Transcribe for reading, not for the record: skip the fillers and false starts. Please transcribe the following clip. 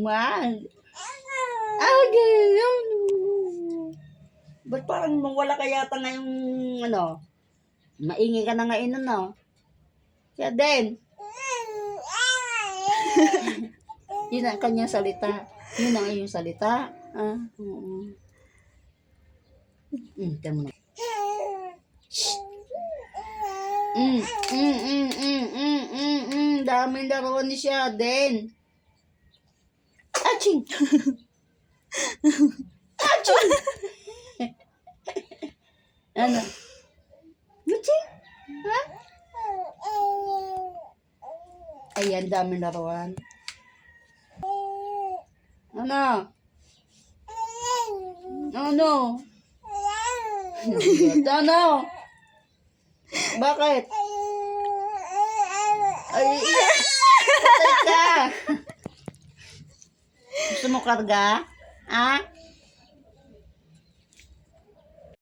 Man. Again. Ba't parang wala ka yata ngayong, ano, maingay ka na ngayon, ano? Siya din. Yun ang kanyang salita. Yun ang iyong salita. Oo. Tama na. Daming laruan ni siya din. Aching! Aching! Ano? Aching? Ha? Ayan, daming laruan. Ano? Ano? Ano? Bakit? Ay, patay ka. Gusto mo karga? Ha?